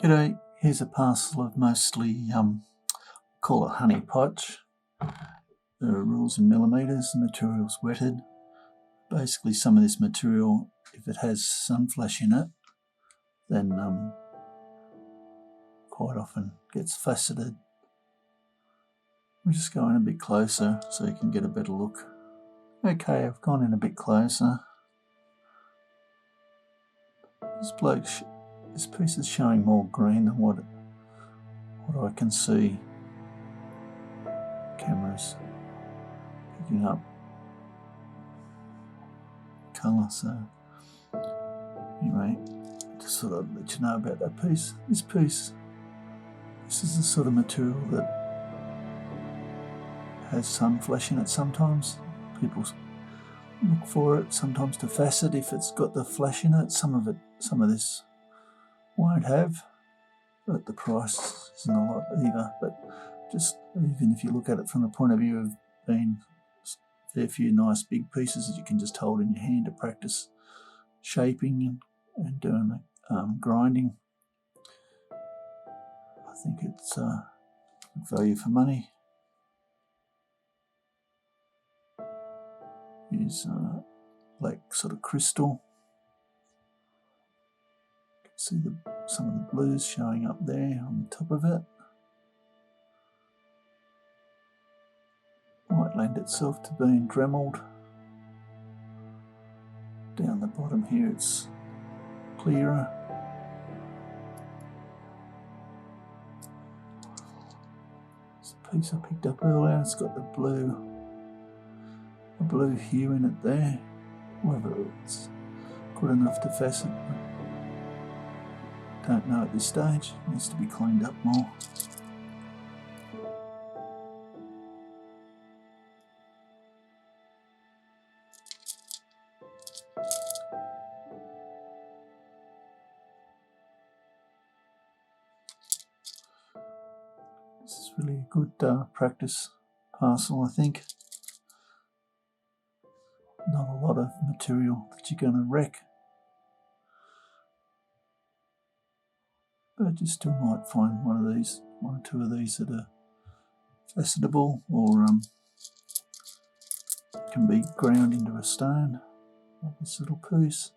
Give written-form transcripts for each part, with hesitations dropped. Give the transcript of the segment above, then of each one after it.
G'day, here's a parcel of mostly, call it honey potch. There are rules in millimetres, the material's wetted. Basically some of this material, if it has sun flash in it, then quite often gets faceted. We'll just go in a bit closer so you can get a better look. Okay, I've gone in a bit closer. This piece is showing more green than what I can see. Camera's picking up colour, so anyway, just sort of let you know about that piece. This is the sort of material that has sun flash in it sometimes. People look for it sometimes to facet if it's got the flash in it. Some of this won't have, but the price isn't a lot either. But just even if you look at it from the point of view of being a fair few nice big pieces that you can just hold in your hand to practice shaping and doing the grinding, I think it's good value for money. Use black sort of crystal. You can see some of the blues showing up there on the top of it. Might lend itself to being dremeled. Down the bottom here it's clearer. It's a piece I picked up earlier, it's got the blue hue in it there. Whether it's good enough to facet, don't know at this stage. It needs to be cleaned up more. This is really a good practice parcel, I think. Not a lot of material that you're going to wreck, but you still might find one or two of these that are facetable or can be ground into a stone, like this little piece.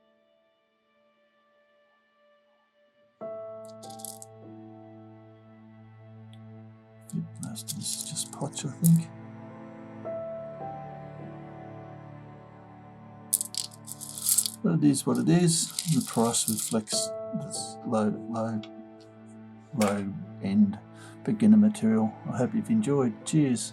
Most of this is just potch, I think. But it is what it is. The price reflects this low end beginner material. I hope you've enjoyed. Cheers.